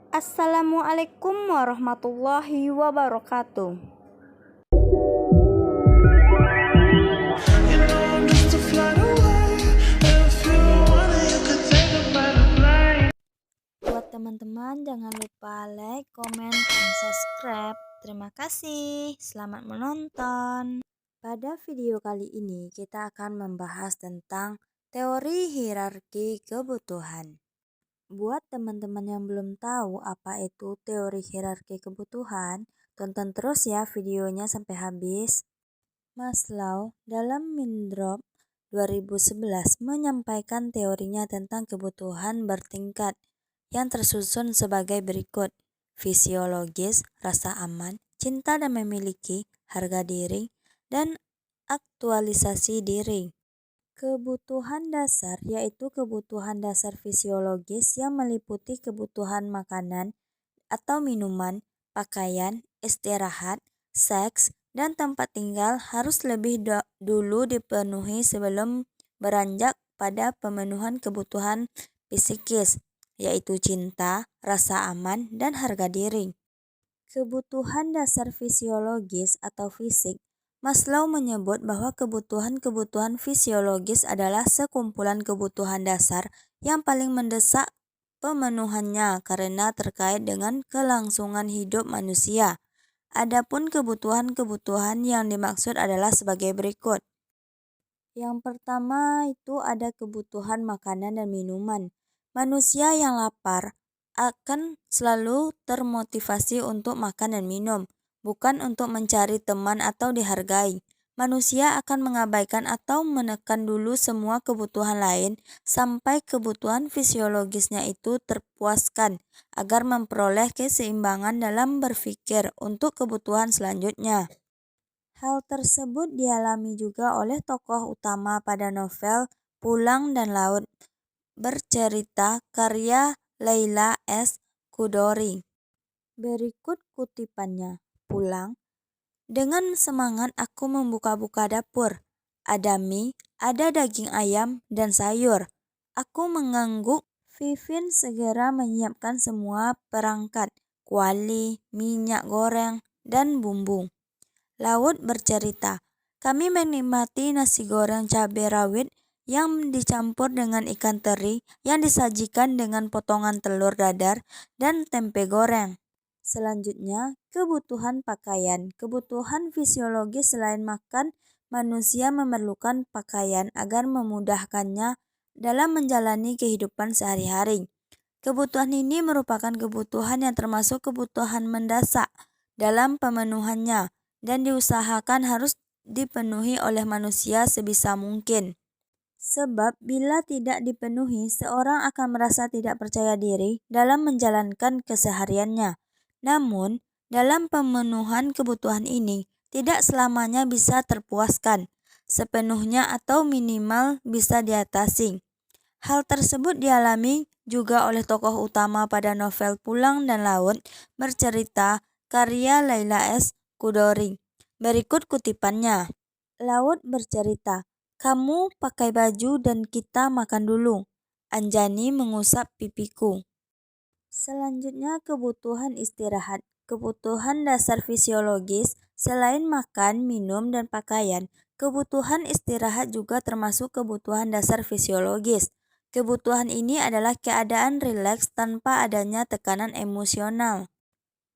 Assalamualaikum warahmatullahi wabarakatuh. Buat teman-teman jangan lupa like, komen, dan subscribe. Terima kasih. Selamat menonton. Pada video kali ini kita akan membahas tentang teori hierarki kebutuhan. Buat teman-teman yang belum tahu apa itu teori hierarki kebutuhan, tonton terus ya videonya sampai habis. Maslow dalam Mindrop 2011 menyampaikan teorinya tentang kebutuhan bertingkat yang tersusun sebagai berikut: fisiologis, rasa aman, cinta dan memiliki, harga diri, dan aktualisasi diri. Kebutuhan dasar yaitu kebutuhan dasar fisiologis yang meliputi kebutuhan makanan atau minuman, pakaian, istirahat, seks, dan tempat tinggal harus lebih dulu dipenuhi sebelum beranjak pada pemenuhan kebutuhan psikis, yaitu cinta, rasa aman, dan harga diri. Kebutuhan dasar fisiologis atau fisik. Maslow menyebut bahwa kebutuhan-kebutuhan fisiologis adalah sekumpulan kebutuhan dasar yang paling mendesak pemenuhannya karena terkait dengan kelangsungan hidup manusia. Adapun kebutuhan-kebutuhan yang dimaksud adalah sebagai berikut. Yang pertama itu ada kebutuhan makanan dan minuman. Manusia yang lapar akan selalu termotivasi untuk makan dan minum, bukan untuk mencari teman atau dihargai. Manusia akan mengabaikan atau menekan dulu semua kebutuhan lain sampai kebutuhan fisiologisnya itu terpuaskan agar memperoleh keseimbangan dalam berpikir untuk kebutuhan selanjutnya. Hal tersebut dialami juga oleh tokoh utama pada novel Pulang dan Laut bercerita karya Leila S. Chudori. Berikut kutipannya. Pulang. Dengan semangat aku membuka-buka dapur. Ada mie, ada daging ayam, dan sayur. Aku mengangguk. Vivin segera menyiapkan semua perangkat, kuali, minyak goreng, dan bumbu. Laut bercerita, kami menikmati nasi goreng cabai rawit yang dicampur dengan ikan teri yang disajikan dengan potongan telur dadar dan tempe goreng. Selanjutnya, kebutuhan pakaian. Kebutuhan fisiologis selain makan, manusia memerlukan pakaian agar memudahkannya dalam menjalani kehidupan sehari-hari. Kebutuhan ini merupakan kebutuhan yang termasuk kebutuhan mendesak dalam pemenuhannya dan diusahakan harus dipenuhi oleh manusia sebisa mungkin. Sebab bila tidak dipenuhi, seorang akan merasa tidak percaya diri dalam menjalankan kesehariannya. Namun, dalam pemenuhan kebutuhan ini, tidak selamanya bisa terpuaskan sepenuhnya atau minimal bisa diatasi. Hal tersebut dialami juga oleh tokoh utama pada novel Pulang dan Laut bercerita karya Leila S. Chudori. Berikut kutipannya. Laut bercerita, kamu pakai baju dan kita makan dulu. Anjani mengusap pipiku. Selanjutnya kebutuhan istirahat. Kebutuhan dasar fisiologis selain makan, minum, dan pakaian, kebutuhan istirahat juga termasuk kebutuhan dasar fisiologis. Kebutuhan ini adalah keadaan rileks tanpa adanya tekanan emosional.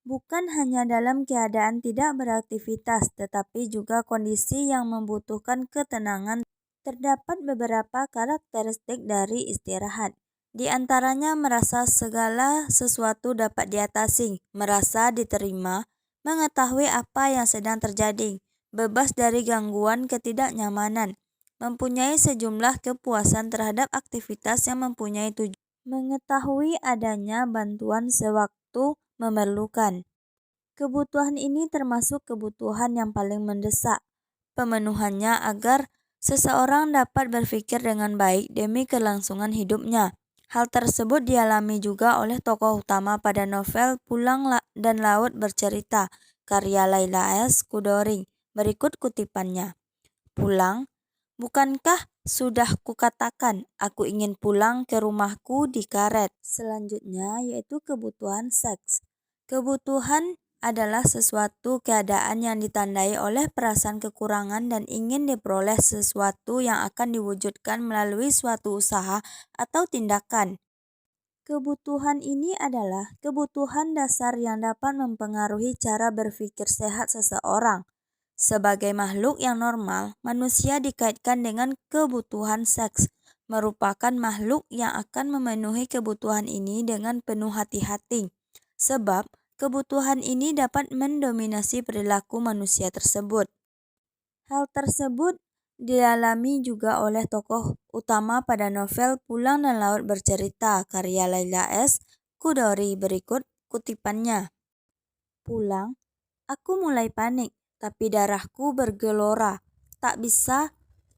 Bukan hanya dalam keadaan tidak beraktivitas, tetapi juga kondisi yang membutuhkan ketenangan. Terdapat beberapa karakteristik dari istirahat. Di antaranya merasa segala sesuatu dapat diatasi, merasa diterima, mengetahui apa yang sedang terjadi, bebas dari gangguan ketidaknyamanan, mempunyai sejumlah kepuasan terhadap aktivitas yang mempunyai tujuan, mengetahui adanya bantuan sewaktu memerlukan. Kebutuhan ini termasuk kebutuhan yang paling mendesak pemenuhannya agar seseorang dapat berpikir dengan baik demi kelangsungan hidupnya. Hal tersebut dialami juga oleh tokoh utama pada novel Pulang dan Laut bercerita karya Leila S. Chudori. Berikut kutipannya. Pulang, bukankah Sudah kukatakan, aku ingin pulang ke rumahku di karet. Selanjutnya yaitu kebutuhan seks. Kebutuhan adalah sesuatu keadaan yang ditandai oleh perasaan kekurangan dan ingin diperoleh sesuatu yang akan diwujudkan melalui suatu usaha atau tindakan. Kebutuhan ini adalah kebutuhan dasar yang dapat mempengaruhi cara berpikir sehat seseorang. Sebagai makhluk yang normal, manusia dikaitkan dengan kebutuhan seks, merupakan makhluk yang akan memenuhi kebutuhan ini dengan penuh hati-hati, sebab kebutuhan ini dapat mendominasi perilaku manusia tersebut. Hal tersebut dialami juga oleh tokoh utama pada novel Pulang dan Laut Bercerita karya Laila S. Chudori. Berikut kutipannya. Pulang, aku mulai panik. Tapi darahku bergelora. Tak bisa,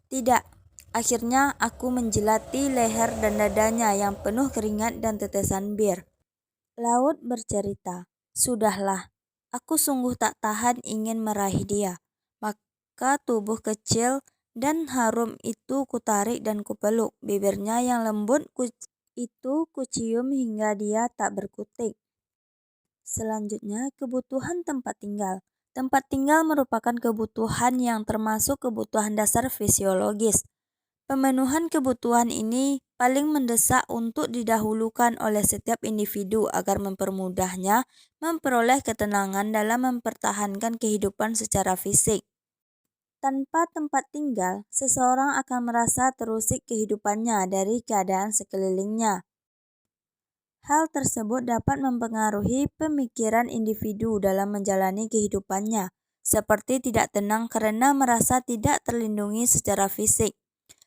tidak. Akhirnya aku menjilati leher dan dadanya yang penuh keringat dan tetesan bir. Laut bercerita, sudahlah, aku sungguh tak tahan ingin meraih dia. Maka tubuh kecil dan harum itu kutarik dan kupeluk. Bibirnya yang lembut itu kucium hingga dia tak berkutik. Selanjutnya, kebutuhan tempat tinggal. Tempat tinggal merupakan kebutuhan yang termasuk kebutuhan dasar fisiologis. Pemenuhan kebutuhan ini paling mendesak untuk didahulukan oleh setiap individu agar mempermudahnya memperoleh ketenangan dalam mempertahankan kehidupan secara fisik. Tanpa tempat tinggal, seseorang akan merasa terusik kehidupannya dari keadaan sekelilingnya. Hal tersebut dapat mempengaruhi pemikiran individu dalam menjalani kehidupannya, seperti tidak tenang karena merasa tidak terlindungi secara fisik.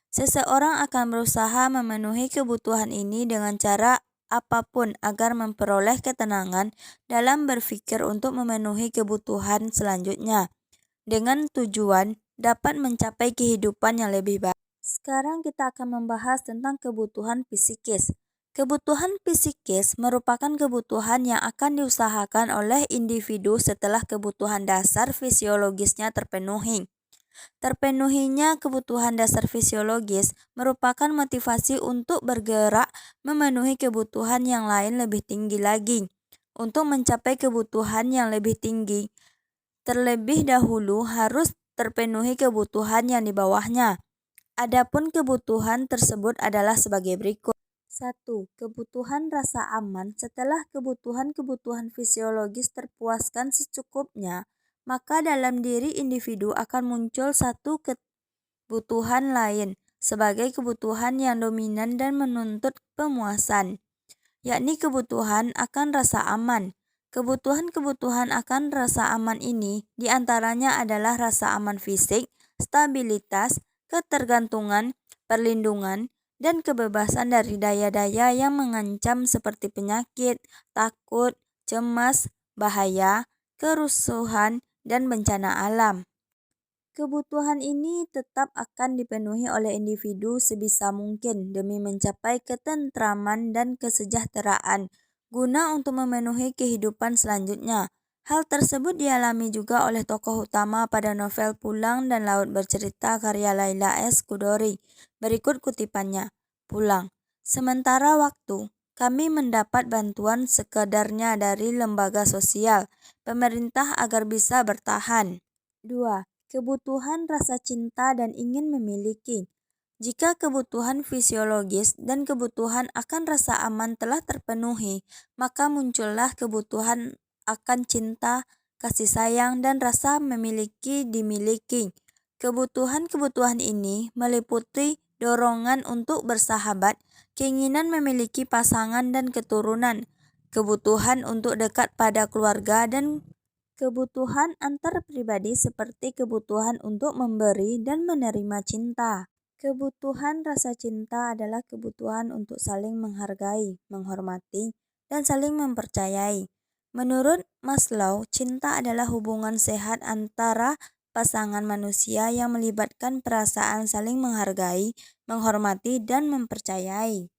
Seseorang akan berusaha memenuhi kebutuhan ini dengan cara apapun agar memperoleh ketenangan dalam berpikir untuk memenuhi kebutuhan selanjutnya, dengan tujuan dapat mencapai kehidupan yang lebih baik. Sekarang kita akan membahas tentang kebutuhan psikis. Kebutuhan psikis merupakan kebutuhan yang akan diusahakan oleh individu setelah kebutuhan dasar fisiologisnya terpenuhi. Terpenuhinya kebutuhan dasar fisiologis merupakan motivasi untuk bergerak memenuhi kebutuhan yang lain lebih tinggi lagi. Untuk mencapai kebutuhan yang lebih tinggi, terlebih dahulu harus terpenuhi kebutuhan yang di bawahnya. Adapun kebutuhan tersebut adalah sebagai berikut. 1. Kebutuhan rasa aman. Setelah kebutuhan-kebutuhan fisiologis terpuaskan secukupnya, maka dalam diri individu akan muncul satu kebutuhan lain sebagai kebutuhan yang dominan dan menuntut pemuasan, yakni kebutuhan akan rasa aman. Kebutuhan-kebutuhan akan rasa aman ini diantaranya adalah rasa aman fisik, stabilitas, ketergantungan, perlindungan, dan kebebasan dari daya-daya yang mengancam seperti penyakit, takut, cemas, bahaya, kerusuhan, dan bencana alam. Kebutuhan ini tetap akan dipenuhi oleh individu sebisa mungkin demi mencapai ketentraman dan kesejahteraan guna untuk memenuhi kehidupan selanjutnya. Hal tersebut dialami juga oleh tokoh utama pada novel Pulang dan Laut Bercerita karya Laila S. Chudori. Berikut kutipannya. Pulang. Sementara waktu, kami mendapat bantuan sekadarnya dari lembaga sosial, pemerintah agar bisa bertahan. 2. Kebutuhan rasa cinta dan ingin memiliki. Jika kebutuhan fisiologis dan kebutuhan akan rasa aman telah terpenuhi, maka muncullah kebutuhan akan cinta, kasih sayang, dan rasa memiliki dimiliki. Kebutuhan-kebutuhan ini meliputi dorongan untuk bersahabat, keinginan memiliki pasangan dan keturunan, kebutuhan untuk dekat pada keluarga, dan kebutuhan antar pribadi seperti kebutuhan untuk memberi dan menerima cinta. Kebutuhan rasa cinta adalah kebutuhan untuk saling menghargai, menghormati, dan saling mempercayai. Menurut Maslow, cinta adalah hubungan sehat antara pasangan manusia yang melibatkan perasaan saling menghargai, menghormati, dan mempercayai.